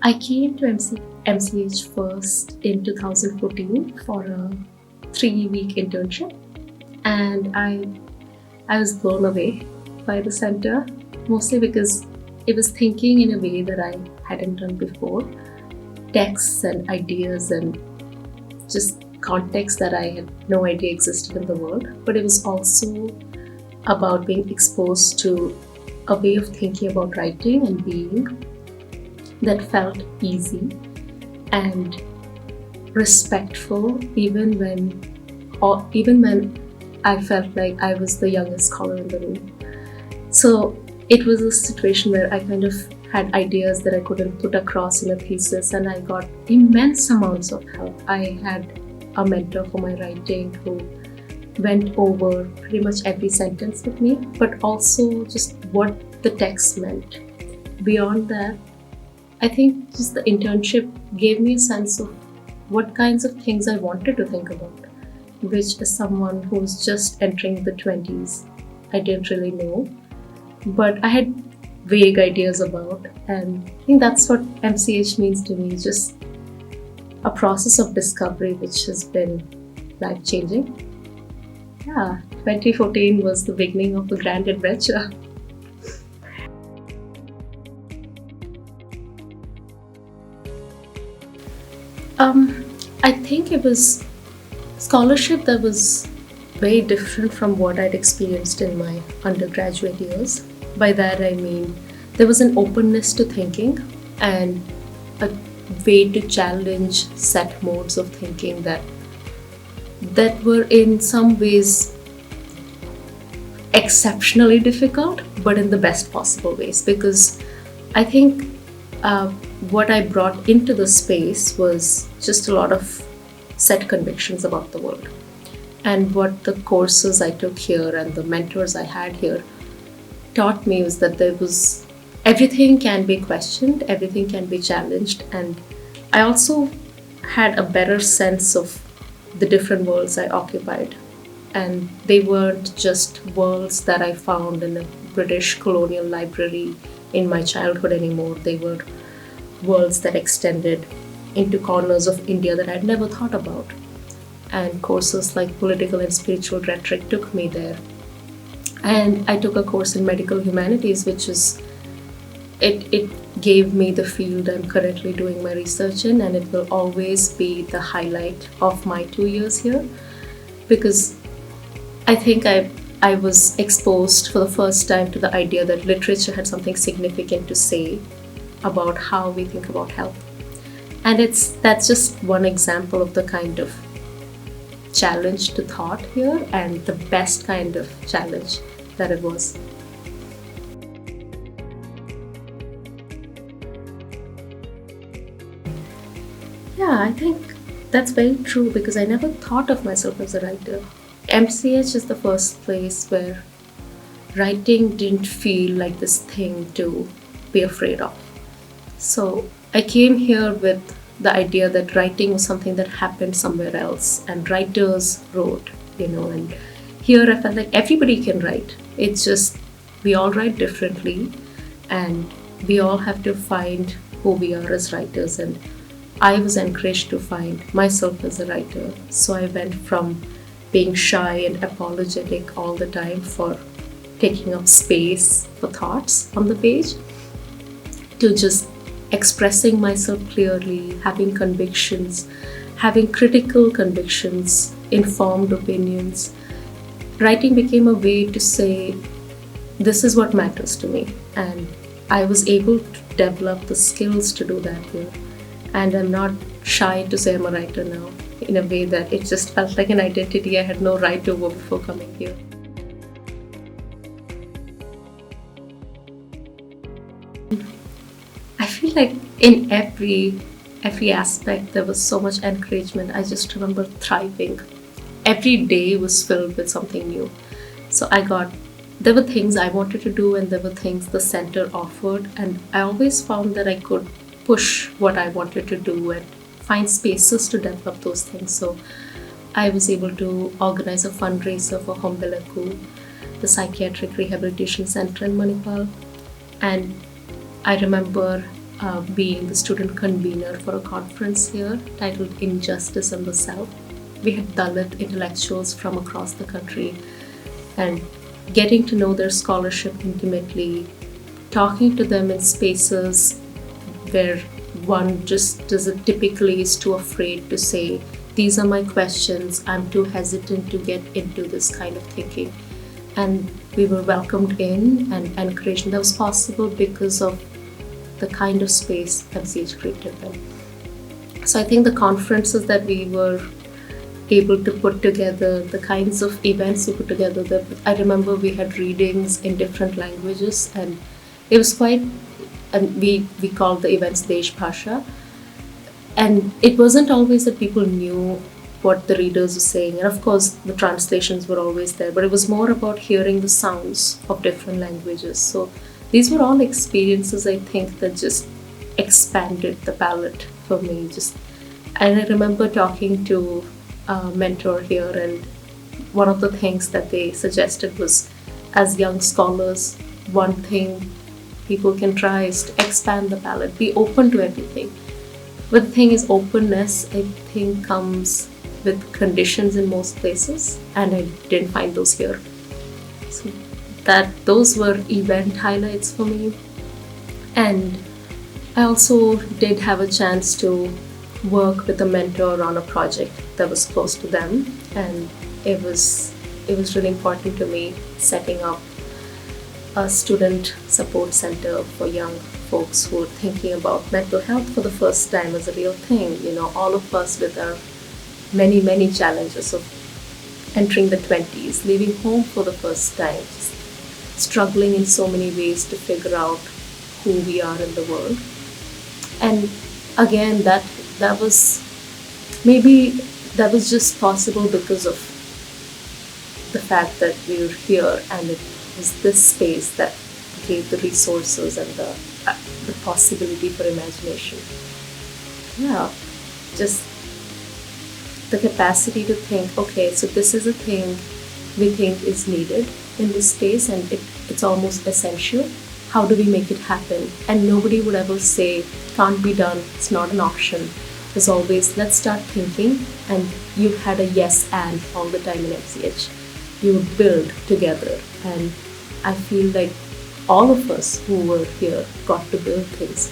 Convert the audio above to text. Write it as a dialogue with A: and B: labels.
A: I came to MCH first in 2014 for a 3-week internship, and I was blown away by the center, mostly because it was thinking in a way that I hadn't done before. Texts and ideas and just context that I had no idea existed in the world. But it was also about being exposed to a way of thinking about writing and being that felt easy and respectful, even when I felt like I was the youngest scholar in the room. So it was a situation where I kind of had ideas that I couldn't put across in a thesis, and I got immense amounts of help. I had a mentor for my writing who went over pretty much every sentence with me, but also just what the text meant. Beyond that, I think just the internship gave me a sense of what kinds of things I wanted to think about, which as someone who was just entering the 20s, I didn't really know, but I had vague ideas about. And I think that's what MCH means to me, just a process of discovery which has been life changing. Yeah, 2014 was the beginning of a grand adventure. I think it was scholarship that was very different from what I'd experienced in my undergraduate years. By that I mean there was an openness to thinking and a way to challenge set modes of thinking that were in some ways exceptionally difficult, but in the best possible ways. Because I think what I brought into the space was just a lot of set convictions about the world. And what the courses I took here and the mentors I had here taught me was that there was everything can be questioned, everything can be challenged, and I also had a better sense of the different worlds I occupied. And they weren't just worlds that I found in a British colonial library in my childhood anymore. They were worlds that extended into corners of India that I'd never thought about. And courses like political and spiritual rhetoric took me there. And I took a course in medical humanities, which is it gave me the field I'm currently doing my research in, and it will always be the highlight of my 2 years here, because I think I was exposed for the first time to the idea that literature had something significant to say about how we think about health. And that's just one example of the kind of challenge to thought here, and the best kind of challenge that it was. Yeah, I think that's very true because I never thought of myself as a writer. MCH is the first place where writing didn't feel like this thing to be afraid of. So I came here with the idea that writing was something that happened somewhere else and writers wrote, and here I felt like everybody can write. It's just we all write differently and we all have to find who we are as writers. And I was encouraged to find myself as a writer. So I went from being shy and apologetic all the time for taking up space for thoughts on the page to just expressing myself clearly, having convictions, having critical convictions, informed opinions. Writing became a way to say, this is what matters to me. And I was able to develop the skills to do that here. And I'm not shy to say I'm a writer now, in a way that it just felt like an identity I had no right over before coming here. I feel like in every aspect there was so much encouragement. I just remember thriving. Every day was filled with something new. So there were things I wanted to do and there were things the center offered, and I always found that I could push what I wanted to do and find spaces to develop those things. So I was able to organize a fundraiser for Hombelaku, the psychiatric rehabilitation center in Manipal. And I remember being the student convener for a conference here titled Injustice in the South. We had Dalit intellectuals from across the country, and getting to know their scholarship intimately, talking to them in spaces where one just doesn't typically is too afraid to say, these are my questions, I'm too hesitant to get into this kind of thinking. And we were welcomed in and encouraged, and that was possible because of the kind of space MCH created them. So I think the conferences that we were able to put together, the kinds of events we put together, that I remember we had readings in different languages, and it was quite, and we called the events Desh Bhasha. And it wasn't always that people knew what the readers were saying, and of course the translations were always there, but it was more about hearing the sounds of different languages. So these were all experiences, I think, that just expanded the palette for me. And I remember talking to a mentor here, and one of the things that they suggested was, as young scholars, one thing people can try is to expand the palette, be open to everything. But the thing is, openness, I think, comes with conditions in most places, and I didn't find those here. So those were event highlights for me. And I also did have a chance to work with a mentor on a project that was close to them, and it was really important to me, setting up a student support center for young folks who are thinking about mental health for the first time as a real thing. All of us with our many challenges of entering the 20s, leaving home for the first time, just struggling in so many ways to figure out who we are in the world. And again, that was just possible because of the fact that we were here, and it was this space that gave the resources and the possibility for imagination. Yeah, just the capacity to think, okay, so this is a thing we think is needed in this space, and it's almost essential. How do we make it happen? And nobody would ever say, can't be done, it's not an option. There's always, let's start thinking, and you had a yes and all the time in MCH. You would build together, and I feel like all of us who were here got to build things.